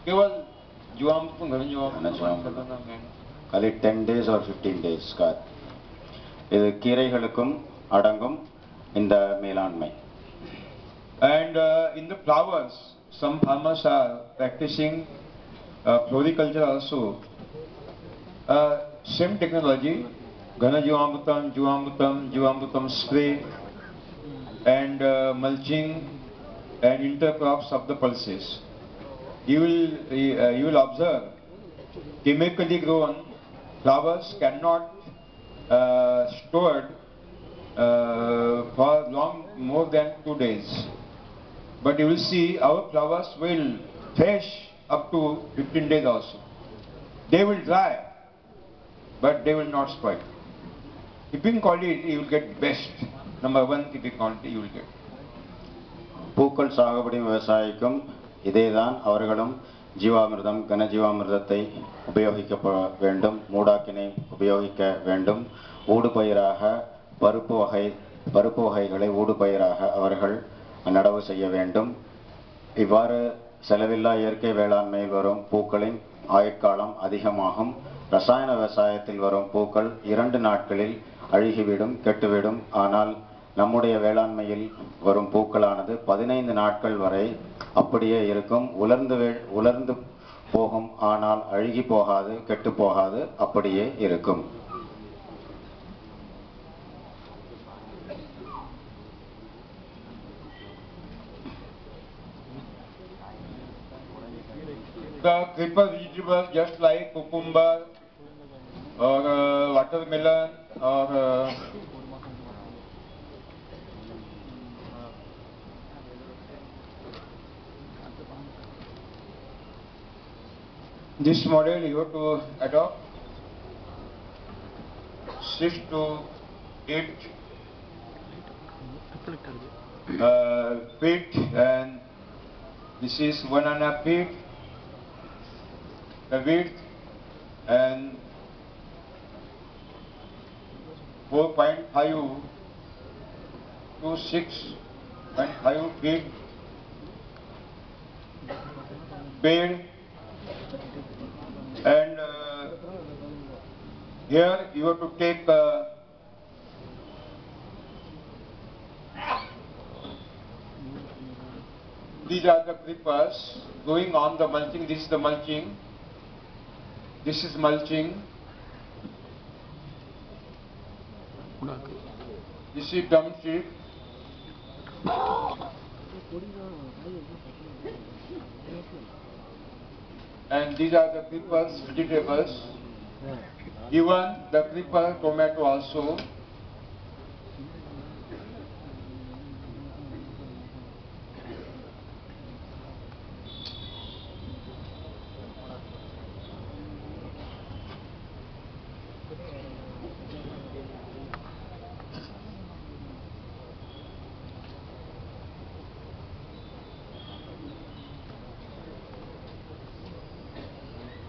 केवल जुआम खाली 10 days or 15 days का இது கீரைகளுக்கும் அடங்கும் இந்த மேலாண்மை. And in the flowers, some farmers are practicing floriculture also. Same technology, Ghana Jivamrutam spray and mulching and intercrops of the pulses. You will observe chemically grown flowers cannot stored for more than 2 days. But you will see our flowers will fresh up to 15 days also. They will dry, but they will not spoil. Keeping quality, you will get best. Number one, keeping quality, you will get. பூக்கள் சாகுபடி விவசாயிக்கும் இதேதான். அவர்களும் ஜீவாமிர்தம் கனஜீவாமிர்தத்தை உபயோகிக்க வேண்டும், மூடாக்கினை உபயோகிக்க வேண்டும். ஊடுபயிராக பருப்பு வகைகளை ஊடுபயிராக அவர்கள் நடவு செய்ய வேண்டும். இவ்வாறு செலவில்லா இயற்கை வேளாண்மையில் வரும் பூக்களின் ஆயுட்காலம் அதிகமாகும். ரசாயன விவசாயத்தில் வரும் பூக்கள் 2 நாட்களில் அழுகிவிடும், கெட்டுவிடும். ஆனால் நம்முடைய வேளாண்மையில் வரும் பூக்களானது 15 நாட்கள் வரை அப்படியே இருக்கும். உலர்ந்து போகும், ஆனால் அழுகி போகாது, கெட்டு போகாது, அப்படியே இருக்கும். The creeper vegetables just like cucumber or watermelon or this model you have to adopt 6 to 8 feet, and this is 1.5 feet the width and 4.5 to 6.5 feet bed. And here you have to take these are the creepers going on the mulching. This is the mulching. This is mulching. This is dump sheet. And these are the creepers, vegetables. Even the creeper tomato also.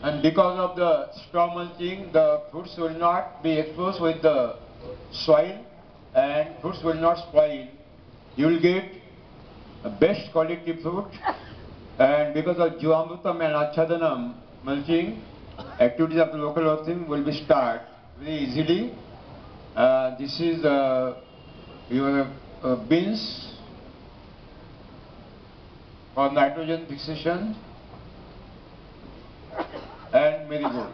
And because of the straw mulching, the fruits will not be exposed with the soil and fruits will not spoil. You will get a best quality fruit. And because of Jivamrutam and Achadanam mulching, activities of the local earthing will be start very easily. This is your beans for nitrogen fixation and marigold.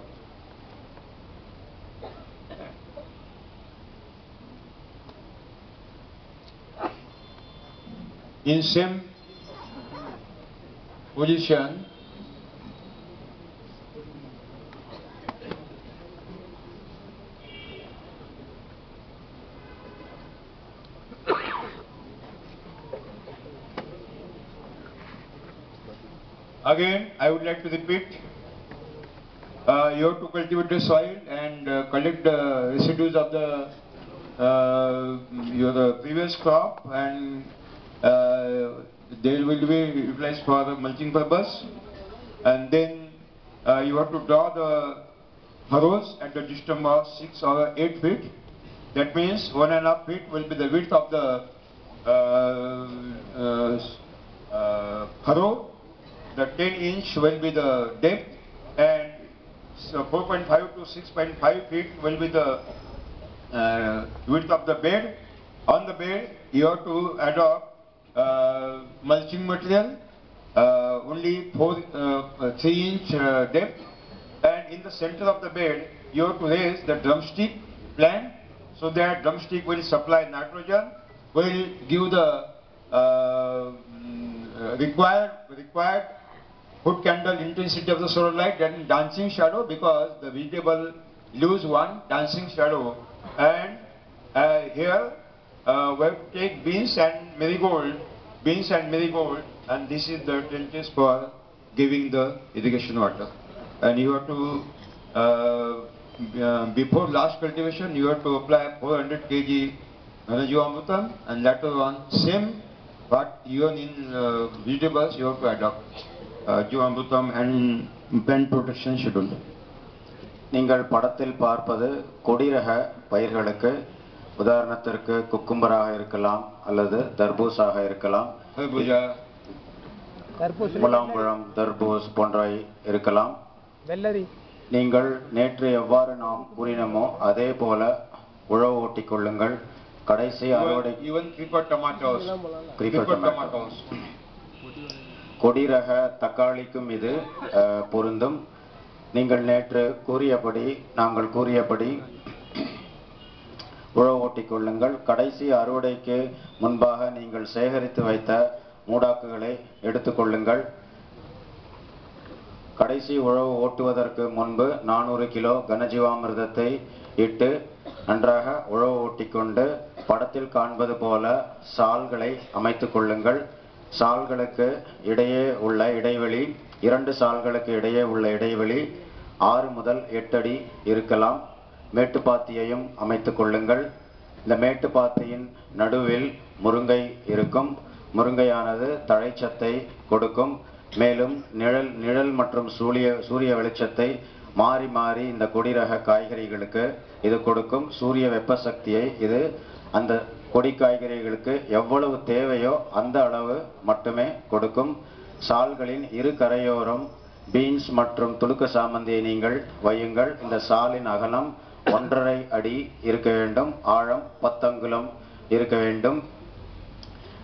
In same position, again I would like to repeat. You have to cultivate the soil and collect the residues of the your previous crop, and they will be utilized for the mulching purpose. And then you have to draw the furrows at the distance of 6 or 8 feet. That means 1.5 feet will be the width of the furrow, the 10-inch will be the depth, and so 4.5 to 6.5 feet will be the width of the bed. On the bed, you have to adopt mulching material, only 3-inch depth, and in the center of the bed, you have to raise the drumstick plant, so that drumstick will supply nitrogen, will give the required foot candle intensity of the solar light, and dancing shadow, because the vegetable lose one dancing shadow. And here we have to take beans and marigold, and this is the trenches for giving the irrigation water. And you have to before last cultivation, you have to apply 400 kg Ghana, and later on same, but even in vegetables you have to adopt Jivamrutam and plant protection schedule. நீங்கள் படத்தில் பார்ப்பது கொடிரக பயிர்களுக்கு, உதாரணத்திற்கு குக்கும்பராக இருக்கலாம் அல்லது தர்பூஸாக இருக்கலாம், முலாம்பழம், தர்பூஸ் போன்றவை இருக்கலாம். நீங்கள் நேற்று எவ்வாறு நாம் கூறினோமோ அதே போல உழவு ஓட்டிக் கொள்ளுங்கள். கடைசி அறுவடை கொடிரக தக்காளிக்கும் இது பொருந்தும். நீங்கள் நேற்று நாங்கள் கூறியபடி உழவு ஓட்டிக் கொள்ளுங்கள். கடைசி அறுவடைக்கு முன்பாக நீங்கள் சேகரித்து வைத்த மூடாக்குகளை எடுத்துக்கொள்ளுங்கள். கடைசி உழவு ஓட்டுவதற்கு முன்பு 400 கிலோ கனஜீவாமிர்தத்தை இட்டு நன்றாக உழவு ஓட்டிக்கொண்டு படத்தில் காண்பது போல சால்களை அமைத்துக் கொள்ளுங்கள். சால்களுக்கு இடையே உள்ள இடைவெளி, 2 சால்களுக்கு இடையே உள்ள இடைவெளி 6 முதல் 8 அடி இருக்கலாம். மேட்டுப்பாத்தியையும் அமைத்துக் கொள்ளுங்கள். இந்த மேட்டுப்பாத்தியின் நடுவில் முருங்கை இருக்கும். முருங்கையானது தழைச்சத்தை கொடுக்கும். மேலும் நிழல் மற்றும் சூரிய வெளிச்சத்தை மாறி மாறி இந்த கொடிரக காய்கறிகளுக்கு இது கொடுக்கும். சூரிய வெப்ப சக்தியை இது அந்த கொடி காய்கறிகளுக்கு எவ்வளவு தேவையோ அந்த அளவு மட்டுமே கொடுக்கும். சால்களின் இரு கரையோரம் பீன்ஸ் மற்றும் துளுக்க சாமந்தியை நீங்கள் வையுங்கள். இந்த சாலின் அகலம் 1.5 அடி இருக்க வேண்டும், ஆழம் 10 அங்குலம் இருக்க வேண்டும்.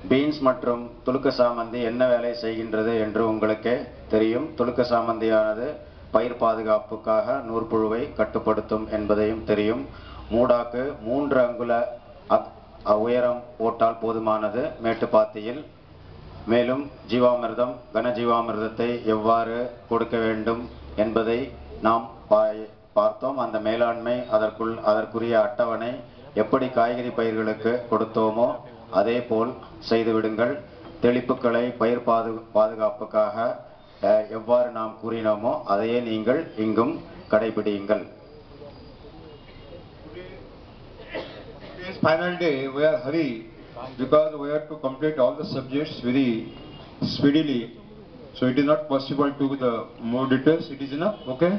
பீன்ஸ் மற்றும் துளுக்க சாமந்தி என்ன வேலை செய்கின்றது என்று உங்களுக்கே தெரியும். துளுக்க சாமந்தியானது பயிர் பாதுகாப்புக்காக நூற்புழுவை கட்டுப்படுத்தும் என்பதையும் தெரியும். மூடாக்கு 3 அங்குல உயரம் போட்டால் போதுமானது மேட்டுப்பாத்தியில். மேலும் ஜீவாமிர்தம், கனஜீவாமிர்தத்தை எவ்வாறு கொடுக்க வேண்டும் என்பதை நாம் பார்த்தோம். அந்த மேலாண்மை, அதற்குரிய அட்டவணை எப்படி காய்கறி பயிர்களுக்கு கொடுத்தோமோ அதே போல் செய்துவிடுங்கள். தெளிப்புக்களை பயிர் பாதுகாப்புக்காக எவ்வாறு நாம் கூறினோமோ அதையே நீங்கள் இங்கும் கடைபிடியுங்கள். Final day, we are hurry because we have to complete all the subjects very speedily. So it is not possible to the more details. It is enough, okay?